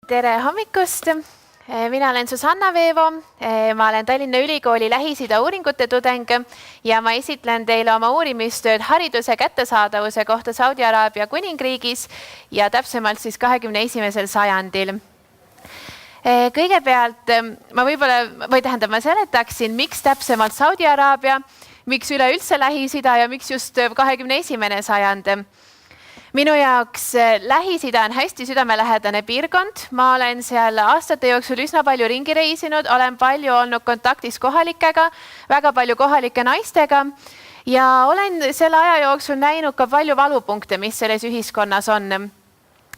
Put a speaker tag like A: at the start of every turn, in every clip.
A: Tere hommikust! Mina olen Susanna Veevo, ma olen Tallinna Ülikooli Lähis-Ida uuringute tudeng ja ma esitlen teile oma uurimistööd hariduse kättesaadavuse kohta Saudi Araabia kuningriigis ja täpsemalt siis 21. sajandil. Kõigepealt ma seletaksin, miks täpsemalt Saudi Araabia, miks üleüldse Lähis-Ida ja miks just 21. sajand. Minu jaoks Lähis-Ida on hästi südamelähedane piirkond. Ma olen seal aastate jooksul üsna palju ringi reisinud, olen palju olnud kontaktis kohalikega, väga palju kohalike naistega ja olen selle aja jooksul näinud ka palju valupunkte, mis selles ühiskonnas on.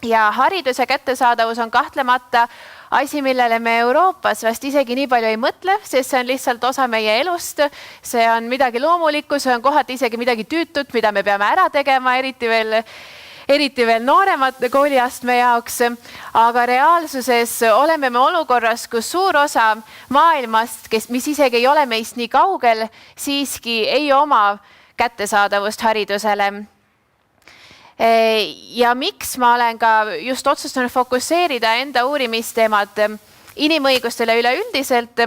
A: Ja hariduse kättesaadavus on kahtlemata asi, millele me Euroopas vast isegi nii palju ei mõtle, sest see on lihtsalt osa meie elust. See on midagi loomulikku, see on kohati isegi midagi tüütut, mida me peame ära tegema, eriti veel nooremad kooliastme jaoks. Aga reaalsuses oleme me olukorras, kus suur osa maailmast, mis isegi ei ole meist nii kaugel, siiski ei oma kättesaadavust haridusele. Ja miks ma olen ka just otsustanud fokusseerida enda uurimisteemad inimõigustele üleüldiselt,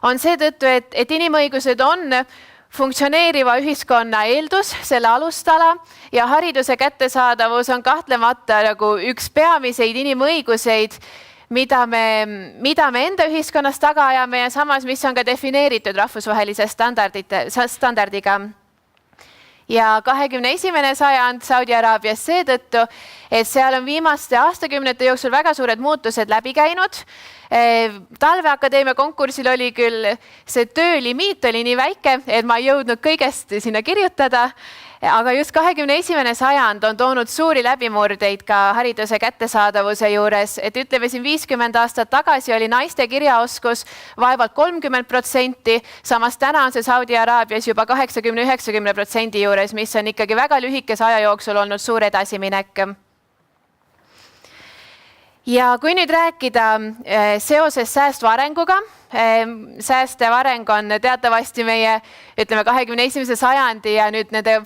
A: on seetõttu, et inimõigused on funktsioneeriva ühiskonna eeldus, selle alustala ja hariduse kättesaadavus on kahtlemata nagu üks peamiseid inimõiguseid, mida me enda ühiskonnas taga ajame ja samas, mis on ka defineeritud rahvusvahelise standardiga. Ja 21. sajand Saudi Araabias seetõttu, et seal on viimaste aastakümnete jooksul väga suured muutused läbi käinud. Talveakadeemia konkursil oli küll see töölimiit oli nii väike, et ma ei jõudnud kõigest sinna kirjutada, aga just 21. sajand on toonud suuri läbimurdeid ka hariduse kättesaadavuse juures, et ütleme siin 50 aastat tagasi oli naiste kirjaoskus vaevalt 30%, samas täna on see Saudi Araabias juba 80-90% juures, mis on ikkagi väga lühikese aja jooksul olnud suur edasiminek. Ja kui nüüd rääkida seoses säästva arenguga, säästev areng on teatavasti meie 21. sajandi ja nüüd nende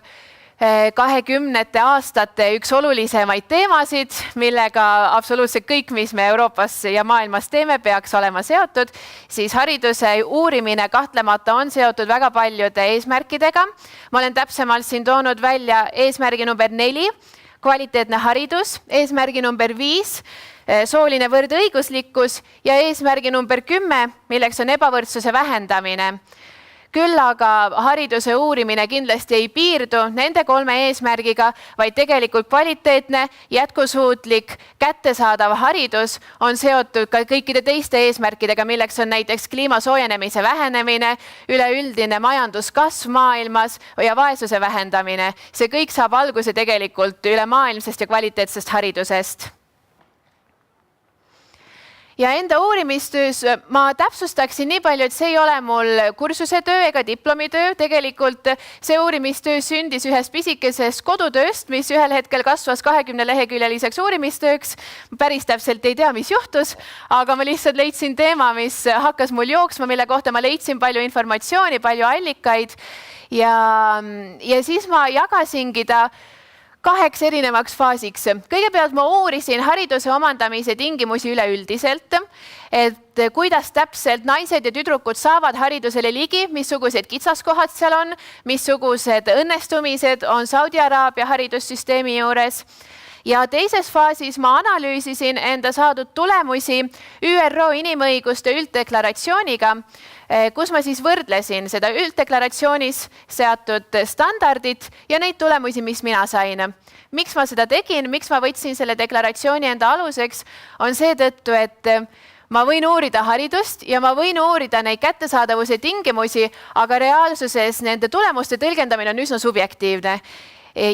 A: 20 aastate üks olulisemaid teemasid, millega absoluutselt kõik, mis me Euroopas ja maailmas teeme, peaks olema seotud, siis hariduse uurimine kahtlemata on seotud väga paljude eesmärkidega. Ma olen täpsemalt siin toonud välja eesmärgi number 4, kvaliteetne haridus, eesmärgi number 5, sooline võrdõiguslikkus ja eesmärgi number 10, milleks on ebavõrdsuse vähendamine. Küll aga hariduse uurimine kindlasti ei piirdu nende 3 eesmärgiga, vaid tegelikult kvaliteetne, jätkusuutlik, kättesaadav haridus on seotud ka kõikide teiste eesmärkidega, milleks on näiteks kliima soojenemise vähenemine, üleüldine majanduskasv maailmas ja vaesuse vähendamine. See kõik saab alguse tegelikult ülemaailmsest ja kvaliteetsest haridusest. Ja enda uurimistöös ma täpsustaksin nii palju, et see ei ole mul kursusetöö ega diplomitöö. Tegelikult see uurimistöö sündis ühest pisikesest kodutööst, mis ühel hetkel kasvas 20 leheküljeliseks uurimistööks. Päris täpselt ei tea, mis juhtus, aga ma lihtsalt leidsin teema, mis hakkas mul jooksma, mille kohta ma leidsin palju informatsiooni, palju allikaid ja siis ma jagasingi ta 2 erinevaks faasiks. Kõigepealt ma uurisin hariduse omandamise tingimusi üleüldiselt, et kuidas täpselt naised ja tüdrukud saavad haridusele ligi, missugused kitsaskohad seal on, missugused õnnestumised on Saudi Araabia haridussüsteemi juures. Ja teises faasis ma analüüsisin enda saadud tulemusi ÜRO inimõiguste ülddeklaratsiooniga, kus ma siis võrdlesin seda ülddeklaratsioonis seatud standardit ja neid tulemusi, mis mina sain. Miks ma seda tegin, miks ma võtsin selle deklaratsiooni enda aluseks, on seetõttu, et ma võin uurida haridust ja ma võin uurida neid kättesaadavuse tingimusi, aga reaalsuses nende tulemuste tõlgendamine on üsna subjektiivne.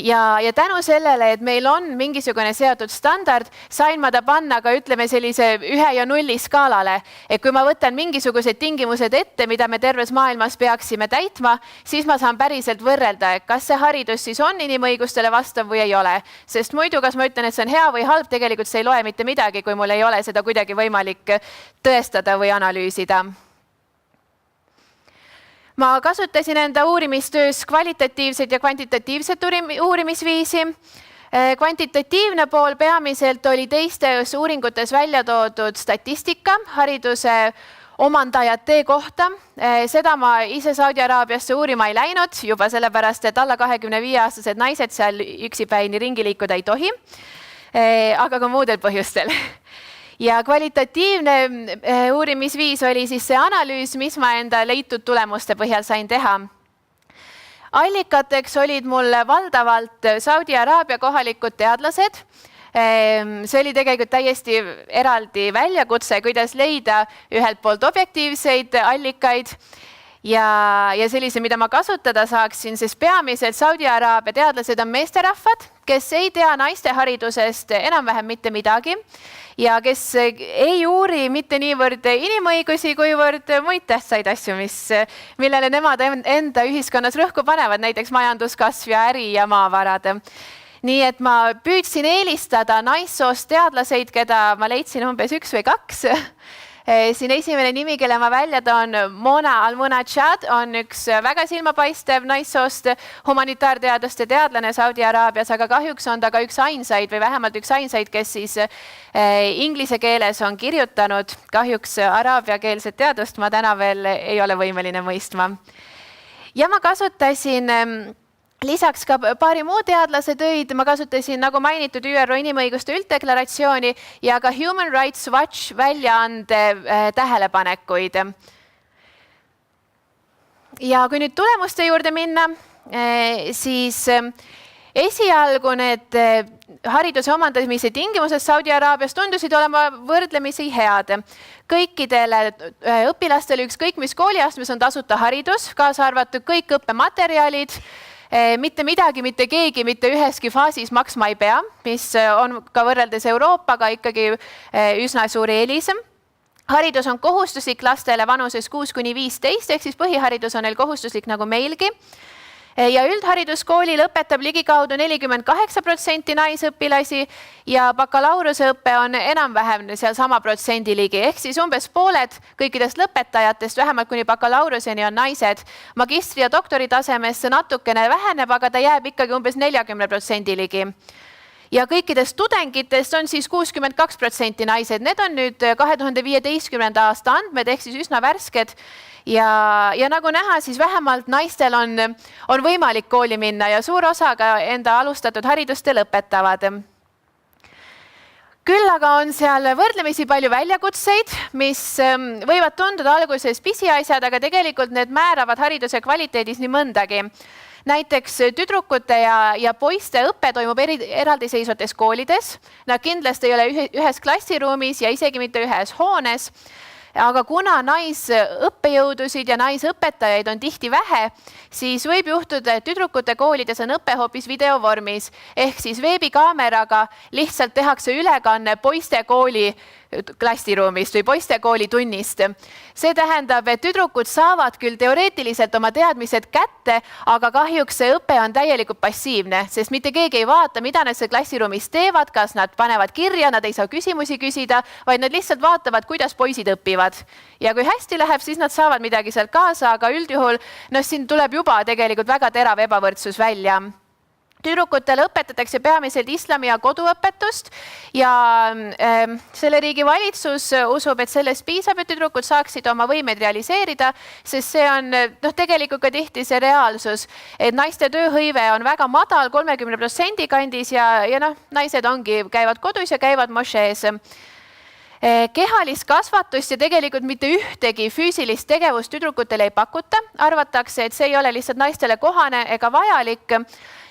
A: Ja tänu sellele, et meil on mingisugune seatud standard, sain ma ta panna ka ütleme sellise 1 ja 0 skaalale. Et kui ma võtan mingisugused tingimused ette, mida me terves maailmas peaksime täitma, siis ma saan päriselt võrrelda, et kas see haridus siis on inimõigustele vastav või ei ole. Sest muidu, kas ma ütlen, et see on hea või halb, tegelikult see ei loe mitte midagi, kui mul ei ole seda kuidagi võimalik tõestada või analüüsida. Ma kasutasin enda uurimistöös kvalitatiivset ja kvantitatiivset uurimisviisi. Kvantitatiivne pool peamiselt oli teistes uuringutes välja toodud statistika hariduse omandajate kohta. Seda ma ise Saudi Araabiasse uurima ei läinud, juba sellepärast, et alla 25-aastased naised seal üksipäini ringi liikuda ei tohi, aga ka muudel põhjustel. Ja kvalitatiivne uurimisviis oli siis see analüüs, mis ma enda leitud tulemuste põhjal sain teha. Allikateks olid mul valdavalt Saudi Araabia kohalikud teadlased. See oli tegelikult täiesti eraldi väljakutse, kuidas leida ühelt poolt objektiivseid allikaid ja sellise, mida ma kasutada saaksin, sest peamiselt Saudi Araabia teadlased on meesterahvad, kes ei tea naiste haridusest enam-vähem mitte midagi ja kes ei uuri mitte niivõrd inimõigusi, kuivõrd muid tähtsaid asju, millele nemad enda ühiskonnas rõhku panevad, näiteks majanduskasv ja äri ja maavarad. Nii et ma püüdsin eelistada naissoost teadlaseid, keda ma leidsin umbes 1 või 2. Siin esimene nimi, kelle ma välja toon, Mona Al-Munajjad, on üks väga silmapaistev naissoost humanitaarteaduste teadlane Saudi Araabias, aga kahjuks on ta ka üks ainsaid või vähemalt üks ainsaid, kes siis inglise keeles on kirjutanud. Kahjuks araabiakeelset teadust ma täna veel ei ole võimeline mõistma. Ja ma kasutasin lisaks ka paari muu teadlase töid, ma kasutasin, nagu mainitud, ÜRO inimõiguste ülddeklaratsiooni ja ka Human Rights Watch väljaande tähelepanekuid. Ja kui nüüd tulemuste juurde minna, siis esialgu need hariduse omandamise tingimused Saudi Araabias tundusid olema võrdlemisi head. Kõikidele õpilastele ükskõik mis kooliastmes on tasuta haridus, kaasa arvatud kõik õppematerjalid, mitte midagi, mitte keegi, mitte üheski faasis maksma ei pea, mis on ka võrreldes Euroopaga ikkagi üsna suur eelis. Haridus on kohustuslik lastele vanuses 6–15, ehk siis põhiharidus on neil kohustuslik nagu meilgi. Ja üldhariduskoolil õpetab ligikaudu 48% naisõpilasi ja bakalaureusõpe on enam-vähem seal sama protsendi ligi, ehk siis umbes pooled kõikidest lõpetajatest, vähemalt kuni bakalaureuseni on naised. Magistri- ja doktori tasemesse natukene väheneb, aga ta jääb ikkagi umbes 40% ligi. Ja kõikidest tudengitest on siis 62% naised. Need on nüüd 2015. aasta andmed, ehk siis üsna värsked. Ja nagu näha, siis vähemalt naistel on võimalik kooli minna ja suur osa ka enda alustatud haridust lõpetavad. Küll aga on seal võrdlemisi palju väljakutseid, mis võivad tunduda alguses pisiasjad, aga tegelikult need määravad hariduse kvaliteedis nii mõndagi. Näiteks tüdrukute ja poiste õpe toimub eraldiseisvates koolides. Nad kindlasti ei ole ühes klassiruumis ja isegi mitte ühes hoones. Aga kuna naisõppejõudusid ja naisõpetajaid on tihti vähe, siis võib juhtuda, et tüdrukute koolides on õpe hoopis videovormis, ehk siis veebikaameraga lihtsalt tehakse ülekanne poiste kooli klassiruumist või poiste kooli tunnist. See tähendab, et tüdrukud saavad küll teoreetiliselt oma teadmised kätte, aga kahjuks see õpe on täielikult passiivne, sest mitte keegi ei vaata, mida nad seal klassiruumis teevad, kas nad panevad kirja, nad ei saa küsimusi küsida, vaid nad lihtsalt vaatavad, kuidas poisid õpivad. Ja kui hästi läheb, siis nad saavad midagi sealt kaasa, aga üldjuhul siin tuleb juba tegelikult väga terav ebavõrdsus välja. Tüdrukutele õpetatakse peamiselt islami ja koduõpetust ja selle riigi valitsus usub, et sellest piisab, et tüdrukud saaksid oma võimeid realiseerida, sest see on tegelikult ka tihti see reaalsus, et naiste tööhõive on väga madal, 30% kandis ja naised käivad kodus ja käivad mošees. Kehalist kasvatust ja tegelikult mitte ühtegi füüsilist tegevust tüdrukutele ei pakuta. Arvatakse, et see ei ole lihtsalt naistele kohane ega vajalik.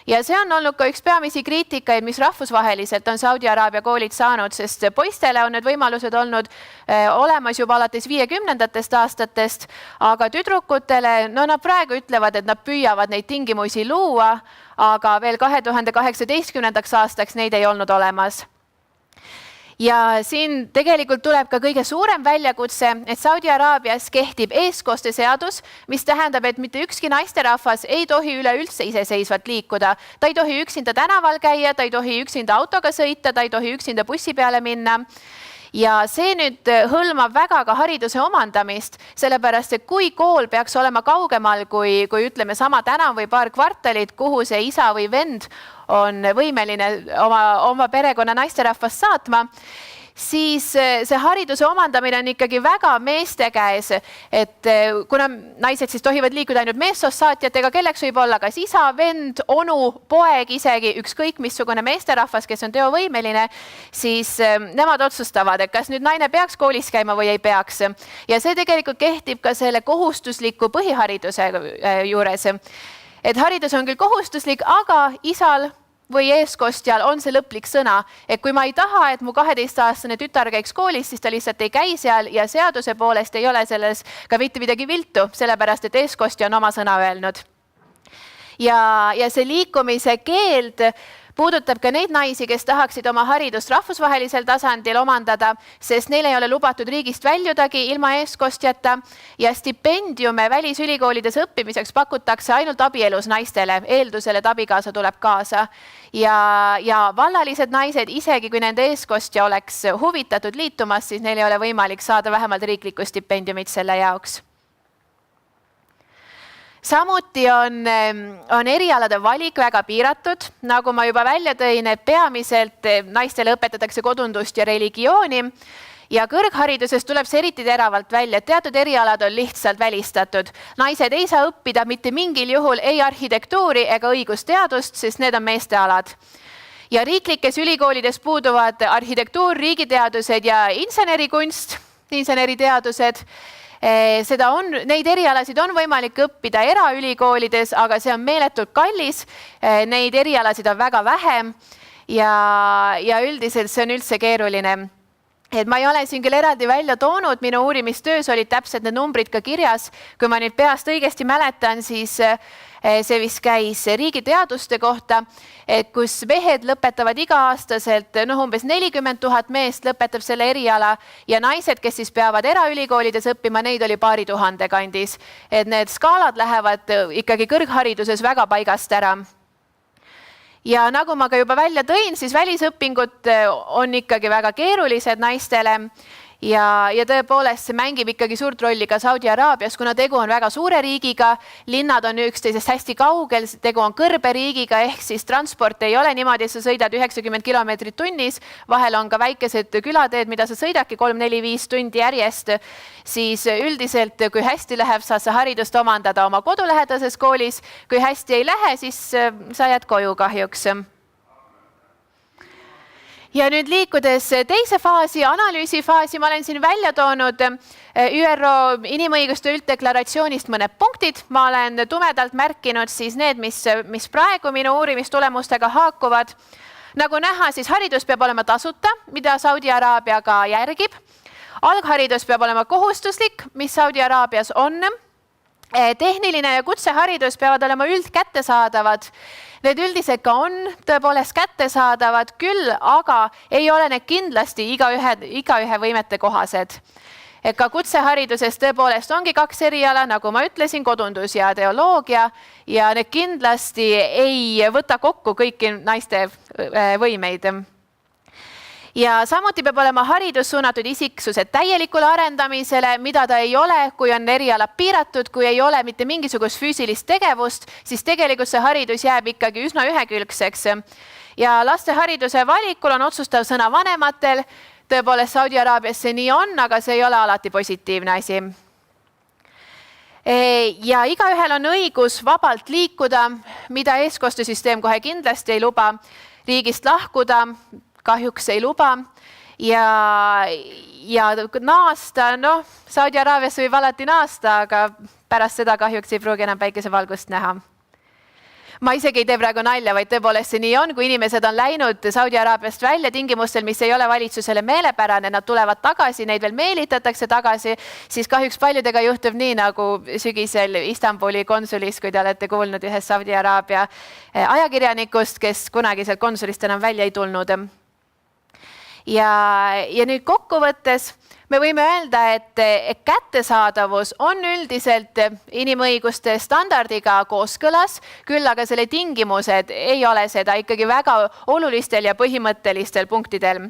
A: Ja see on olnud ka üks peamisi kriitikaid, mis rahvusvaheliselt on Saudi Araabia koolid saanud, sest poistele on need võimalused olnud olemas juba alates 50. aastatest, aga tüdrukutele, nad praegu ütlevad, et nad püüavad neid tingimusi luua, aga veel 2018. aastaks neid ei olnud olemas. Ja siin tegelikult tuleb ka kõige suurem väljakutse, et Saudi Araabias kehtib eestkosteseadus, mis tähendab, et mitte ükski naisterahvas ei tohi üleüldse iseseisvalt liikuda. Ta ei tohi üksinda tänaval käia, ta ei tohi üksinda autoga sõita, ta ei tohi üksinda bussi peale minna. Ja see nüüd hõlmab väga ka hariduse omandamist, sellepärast et kui kool peaks olema kaugemal kui ütleme sama tänav või paar kvartalit, kuhu see isa või vend on võimeline oma perekonna naisterahvast saatma, siis see hariduse omandamine on ikkagi väga meeste käes, et kuna naised siis tohivad liikuda ainult meessoost saatjatega, kelleks võib olla kas isa, vend, onu, poeg, isegi ükskõik missugune meesterahvas, kes on teovõimeline, siis nemad otsustavad, et kas nüüd naine peaks koolis käima või ei peaks. Ja see tegelikult kehtib ka selle kohustusliku põhihariduse juures. Et haridus on küll kohustuslik, aga isal või eeskostjal on see lõplik sõna, et kui ma ei taha, et mu 12-aastane tütar käiks koolis, siis ta lihtsalt ei käi seal ja seaduse poolest ei ole selles ka mitte midagi viltu, sellepärast et eeskostja on oma sõna öelnud. Ja see liikumise keeld puudutab ka neid naisi, kes tahaksid oma haridust rahvusvahelisel tasandil omandada, sest neil ei ole lubatud riigist väljudagi ilma eeskostjata ja stipendiume välisülikoolides õppimiseks pakutakse ainult abielus naistele, eeldusel, et abikaasa tuleb kaasa. Ja vallalised naised, isegi kui nende eeskostja oleks huvitatud liitumas, siis neil ei ole võimalik saada vähemalt riiklikku stipendiumit selle jaoks. Samuti on erialade valik väga piiratud, nagu ma juba välja tõin, et peamiselt naistele õpetatakse kodundust ja religiooni ja kõrghariduses tuleb see eriti teravalt välja, et teatud erialad on lihtsalt välistatud. Naised ei saa õppida mitte mingil juhul ei arhitektuuri ega õigusteadust, sest need on meestealad. Ja riiklikes ülikoolides puuduvad arhitektuur, riigiteadused ja insenerikunst, inseneriteadused. Neid erialasid on võimalik õppida eraülikoolides, aga see on meeletult kallis. Neid erialasid on väga vähe ja üldiselt see on üldse keeruline. Et ma ei ole siin küll eraldi välja toonud, minu uurimistöös olid täpselt need numbrid ka kirjas. Kui ma nüüd peast õigesti mäletan, siis see vist käis riigiteaduste kohta, et kus mehed lõpetavad iga-aastaselt, umbes 40 000 meest lõpetab selle eriala ja naised, kes siis peavad eraülikoolides õppima, neid oli paari tuhande kandis. Et need skaalad lähevad ikkagi kõrghariduses väga paigast ära. Ja nagu ma ka juba välja tõin, siis välisõpingud on ikkagi väga keerulised naistele ja tõepoolest see mängib ikkagi suurt rolli ka Saudi Araabias, kuna tegu on väga suure riigiga, linnad on üksteisest hästi kaugel, tegu on kõrberiigiga, ehk siis transport ei ole niimoodi, et sa sõidad 90 kilomeetrit tunnis, vahel on ka väikesed külateed, mida sa sõidadki 3, 4, 5 tundi järjest, siis üldiselt, kui hästi läheb, saad sa haridust omandada oma kodulähedases koolis, kui hästi ei lähe, siis sa jääd koju kahjuks. Ja nüüd liikudes teise faasi, analüüsifaasi, ma olen siin välja toonud ÜRO inimõiguste ülddeklaratsioonist mõned punktid. Ma olen tumedalt märkinud siis need, mis praegu minu uurimistulemustega haakuvad. Nagu näha, siis haridus peab olema tasuta, mida Saudi Araabia ka järgib. Algharidus peab olema kohustuslik, mis Saudi Araabias on. Tehniline ja kutseharidus peavad olema üldkättesaadavad. Need üldiselt ka on tõepoolest kättesaadavad küll, aga ei ole need kindlasti igaühe võimete kohased. Ka kutsehariduses tõepoolest ongi 2 eriala, nagu ma ütlesin, kodundus ja teoloogia ja need kindlasti ei võta kokku kõiki naiste võimeid. Ja samuti peab olema haridus suunatud isiksuse täielikule arendamisele, mida ta ei ole, kui on eriala piiratud, kui ei ole mitte mingisugust füüsilist tegevust, siis tegelikult see haridus jääb ikkagi üsna ühekülgseks. Ja laste hariduse valikul on otsustav sõna vanematel. Tõepoolest Saudi Araabias see nii on, aga see ei ole alati positiivne asi. Ja igaühel on õigus vabalt liikuda, mida eeskostusüsteem kohe kindlasti ei luba, riigist lahkuda, kahjuks ei luba ja naasta, Saudi Araabias võib alati naasta, aga pärast seda kahjuks ei pruugi enam päikesevalgust näha. Ma isegi ei tee praegu nalja, vaid tõepoolest see nii on, kui inimesed on läinud Saudi Araabiast välja tingimustel, mis ei ole valitsusele meelepärane, nad tulevad tagasi, neid veel meelitatakse tagasi, siis kahjuks paljudega juhtub nii nagu sügisel Istanbuli konsulis, kui te olete kuulnud ühest Saudi Araabia ajakirjanikust, kes kunagi sealt konsulist enam välja ei tulnud. Ja nüüd kokkuvõttes me võime öelda, et kättesaadavus on üldiselt inimõiguste standardiga kooskõlas, küll aga selle tingimused ei ole seda ikkagi väga olulistel ja põhimõttelistel punktidel.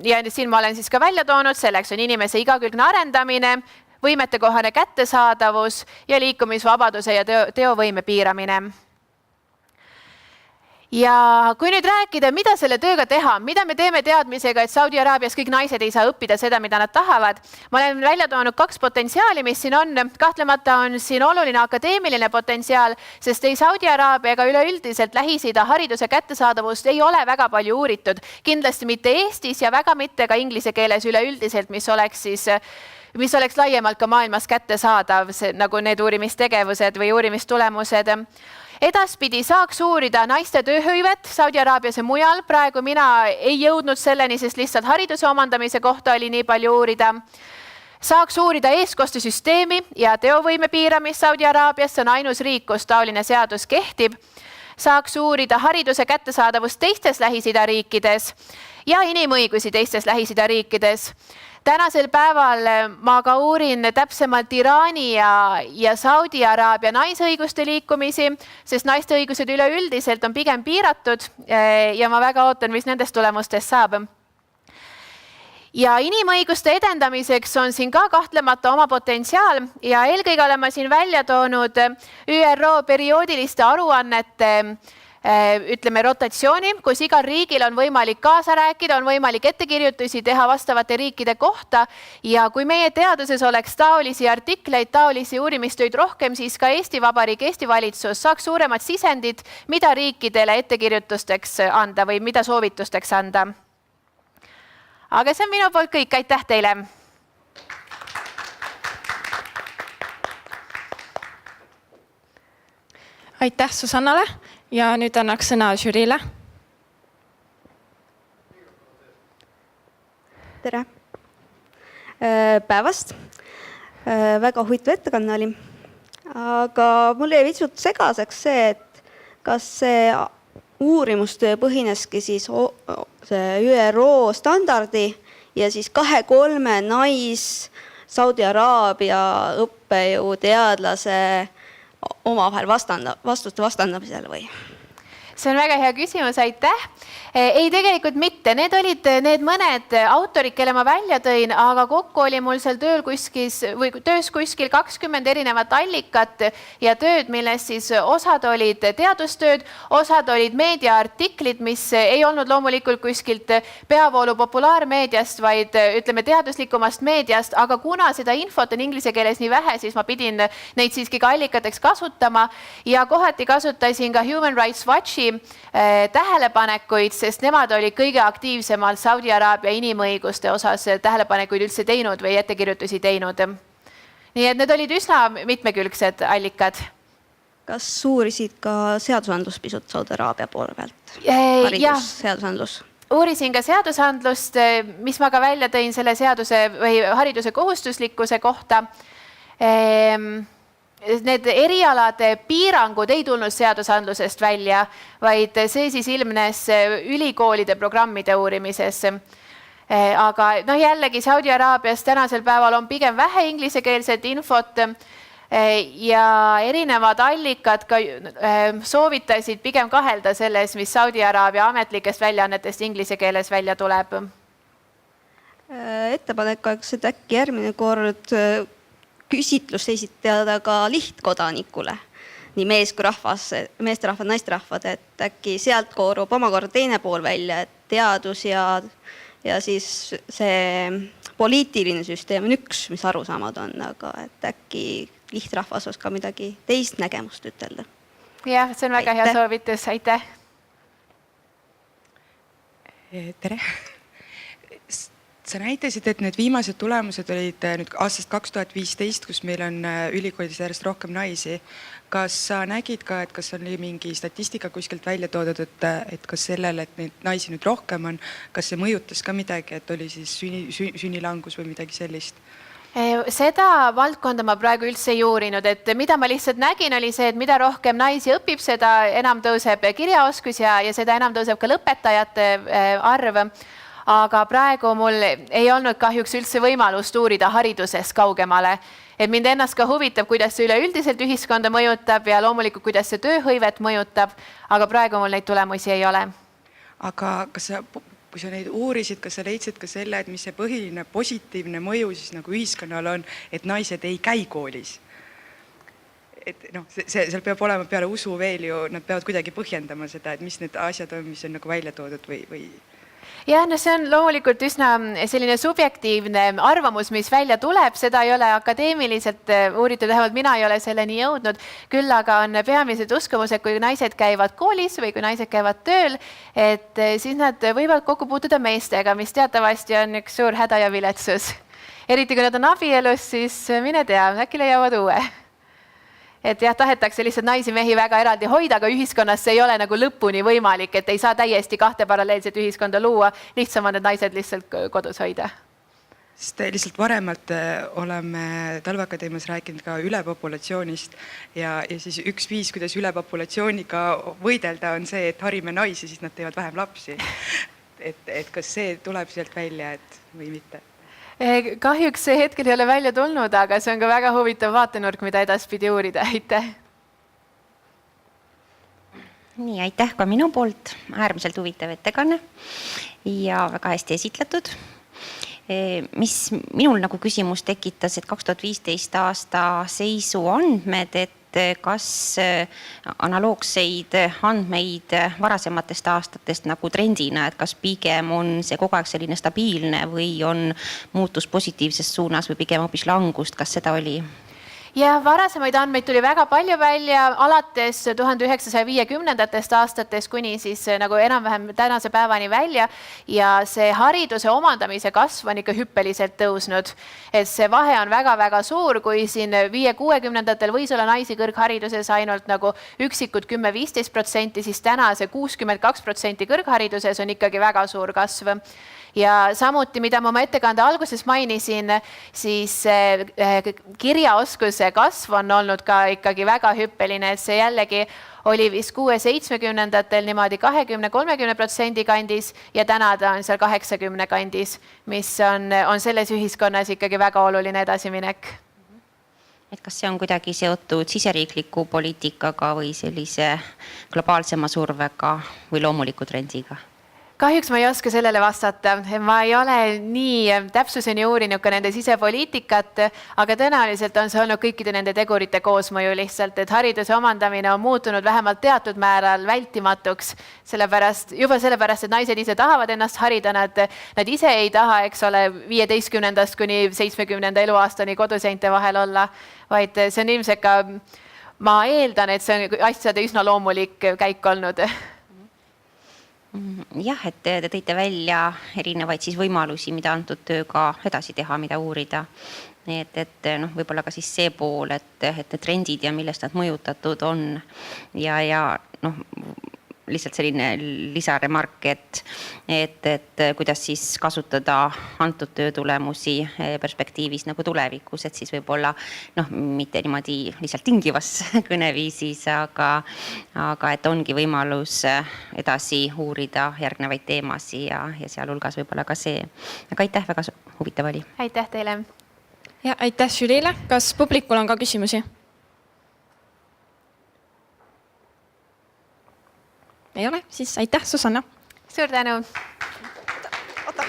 A: Ja siin ma olen siis ka välja toonud, selleks on inimese igakülgne arendamine, võimetekohane kättesaadavus ja liikumisvabaduse ja teovõime piiramine. Ja kui nüüd rääkida, mida selle tööga teha, mida me teeme teadmisega, et Saudi Araabias kõik naised ei saa õppida seda, mida nad tahavad, ma olen välja toonud 2 potentsiaali, mis siin on. Kahtlemata on siin oluline akadeemiline potentsiaal, sest ei Saudi Araabia ega üleüldiselt Lähis-Ida hariduse kättesaadavust ei ole väga palju uuritud. Kindlasti mitte Eestis ja väga mitte ka inglise keeles üleüldiselt, mis oleks laiemalt ka maailmas kättesaadav, nagu need uurimistegevused või uurimistulemused. Edaspidi saaks uurida naiste tööhõivet Saudi Araabias ja mujal. Praegu mina ei jõudnud selleni, sest lihtsalt hariduse omandamise kohta oli nii palju uurida. Saaks uurida eeskostesüsteemi ja teovõime piiramist Saudi Araabias, see on ainus riik, kus taoline seadus kehtib. Saaks uurida hariduse kättesaadavust teistes Lähis-Ida riikides ja inimõigusi teistes Lähis-Ida riikides. Tänasel päeval ma ka uurin täpsemalt Iraani ja Saudi Araabia naisõiguste liikumisi, sest naiste õigused üleüldiselt on pigem piiratud ja ma väga ootan, mis nendest tulemustest saab. Ja inimõiguste edendamiseks on siin ka kahtlemata oma potentsiaal ja eelkõige olen ma siin välja toonud ÜRO perioodiliste aruannete rotatsiooni, kus igal riigil on võimalik kaasa rääkida, on võimalik ettekirjutusi teha vastavate riikide kohta ja kui meie teaduses oleks taolisi artikleid, taolisi uurimistöid rohkem, siis ka Eesti Vabariik, Eesti valitsus saaks suuremat sisendit, mida riikidele ettekirjutusteks anda või mida soovitusteks anda. Aga see on minu poolt kõik, aitäh teile!
B: Aitäh Susannale ja nüüd annaks sõna žüriile.
C: Tere! Päevast! Väga huvitav ettekanne oli. Aga mul jäi vitsut segaseks see, et kas see uurimustöö põhineski siis see ÜRO standardi ja siis 2-3 Saudi Araabia õppejõu teadlase omavahel vastuste vastandamisel või?
A: See on väga hea küsimus, aitäh. Ei, tegelikult mitte. Need olid need mõned autorid, kelle ma välja tõin, aga kokku oli mul seal töös kuskil 20 erinevat allikat ja tööd, milles siis osad olid teadustööd, osad olid meediaartiklid, mis ei olnud loomulikult kuskilt peavoolu populaarmeediast, vaid ütleme teaduslikumast meediast, aga kuna seda infot on inglise keeles nii vähe, siis ma pidin neid siiski ka allikateks kasutama ja kohati kasutasin ka Human Rights Watchi tähelepanekuid, sest nemad olid kõige aktiivsemalt Saudi Araabia inimõiguste osas tähelepanekuid üldse teinud või ettekirjutusi teinud. Nii et need olid üsna mitmekülgsed allikad.
C: Kas uurisid ka seadusandlust pisut Saudi Araabia poole pealt? Seadusandlus?
A: Uurisin ka seadusandlust, mis ma ka välja tõin selle seaduse või hariduse kohustuslikkuse kohta. Need erialade piirangud ei tulnud seadusandlusest välja, vaid see siis ilmnes ülikoolide programmide uurimises. Aga jällegi Saudi Araabias tänasel päeval on pigem vähe inglisekeelset infot ja erinevad allikad ka soovitasid pigem kahelda selles, mis Saudi Araabia ametlikest väljaannetest inglise keeles välja tuleb.
C: Ettepanek oleks, et äkki järgmine kord küsitlus esitada ka lihtkodanikule, nii mees kui rahvas, meesterahvad, naisterahvad, et äkki sealt koorub omakorda teine pool välja, et teadus ja siis see poliitiline süsteem on üks, mis arusaamad on, aga et äkki lihtrahvas oska midagi teist nägemust ütelda.
A: Jah, see on väga hea soovitus, aitäh!
D: Tere! Sa näitasid, et need viimased tulemused olid nüüd aastast 2015, kus meil on ülikoolides järjest rohkem naisi. Kas sa nägid ka, et kas oli mingi statistika kuskilt välja toodud, et kas sellele, et neid naisi nüüd rohkem on, kas see mõjutas ka midagi, et oli siis sünnilangus või midagi sellist?
A: Seda valdkonda ma praegu üldse ei uurinud, et mida ma lihtsalt nägin, oli see, et mida rohkem naisi õpib, seda enam tõuseb kirjaoskus ja seda enam tõuseb ka lõpetajate arv. Aga praegu mul ei olnud kahjuks üldse võimalust uurida haridusest kaugemale. Et mind ennast ka huvitab, kuidas see üleüldiselt ühiskonda mõjutab ja loomulikult, kuidas see tööhõivet mõjutab, aga praegu mul neid tulemusi ei ole.
D: Aga kas sa kui sa neid uurisid, kas sa leidsid ka selle, et mis see põhiline positiivne mõju siis nagu ühiskonnal on, et naised ei käi koolis? Et noh, seal peab olema peale usu veel ju, nad peavad kuidagi põhjendama seda, et mis need asjad on, mis on nagu välja toodud või...
A: jah, no see on loomulikult üsna selline subjektiivne arvamus, mis välja tuleb, seda ei ole akadeemiliselt uuritud, vähemalt mina ei ole selleni jõudnud, küll aga on peamised uskumused, kui naised käivad koolis või kui naised käivad tööl, et siis nad võivad kokku puutuda meestega, mis teatavasti on üks suur häda ja viletsus. Eriti kui nad on abielus, siis mine tea, äkki leiavad uue. Et jah, tahetakse lihtsalt naisi-mehi väga eraldi hoida, aga ühiskonnas see ei ole nagu lõpuni võimalik, et ei saa täiesti kahte paralleelset ühiskonda luua, lihtsam on need naised lihtsalt kodus hoida.
D: Sest lihtsalt varemalt oleme Talveakadeemias rääkinud ka ülepopulatsioonist ja siis üks viis, kuidas ülepopulatsiooniga võidelda, on see, et harime naisi, siis nad teevad vähem lapsi. Et kas see tuleb sealt välja või mitte?
A: Kahjuks see hetkel ei ole välja tulnud, aga see on ka väga huvitav vaatenurk, mida edaspidi uurida. Aitäh!
E: Nii, aitäh ka minu poolt. Äärmiselt huvitav ettekanne ja väga hästi esitletud. Mis minul nagu küsimus tekitas, et 2015 aasta seisu andmed, et kas analoogseid andmeid varasematest aastatest nagu trendina, et kas pigem on see kogu aeg selline stabiilne või on muutus positiivses suunas või pigem hoopis langust, kas seda oli?
A: Ja varasemaid andmeid tuli väga palju välja, alates 1950. aastatest kuni siis nagu enam-vähem tänase päevani välja ja see hariduse omandamise kasv on ikka hüppeliselt tõusnud. Et see vahe on väga-väga suur, kui siin 50-60-ndatel võis olla naisi kõrghariduses ainult nagu üksikud 10-15%, siis täna see 62% kõrghariduses on ikkagi väga suur kasv. Ja samuti, mida ma oma ettekande alguses mainisin, siis kirjaoskuse kasv on olnud ka ikkagi väga hüppeline, et see jällegi oli vist 60-70-ndatel niimoodi 20-30% kandis ja täna ta on seal 80 kandis, mis on selles ühiskonnas ikkagi väga oluline edasiminek.
E: Et kas see on kuidagi seotud siseriikliku poliitikaga või sellise globaalsema survega või loomuliku trendiga?
A: Kahjuks ma ei oska sellele vastata. Ma ei ole nii täpsuseni uurinud ka nende sisepoliitikat, aga tõenäoliselt on see olnud kõikide nende tegurite koosmõju lihtsalt, et hariduse omandamine on muutunud vähemalt teatud määral vältimatuks, juba sellepärast, et naised ise tahavad ennast harida, nad ise ei taha, eks ole, 15. kuni 70. eluaastani koduseinte vahel olla, vaid see on ilmselt ka, ma eeldan, et see on asjade üsna loomulik käik olnud.
E: Jah, et te tõite välja erinevaid siis võimalusi, mida antud tööga edasi teha, mida uurida. Et võib-olla ka siis see pool, et trendid ja millest nad mõjutatud on ja lihtsalt selline lisaremark, et kuidas siis kasutada antud töö tulemusi perspektiivis nagu tulevikus, et siis võib-olla mitte niimoodi lihtsalt tingivas kõneviisis, aga et ongi võimalus edasi uurida järgnevaid teemasi ja sealhulgas võib-olla ka see. Aga aitäh, väga huvitav oli.
A: Aitäh teile.
B: Ja aitäh Jülile. Kas publikul on ka küsimusi? Ei ole, siis aitäh, Susanna.
A: Suur tänu.
B: Oota.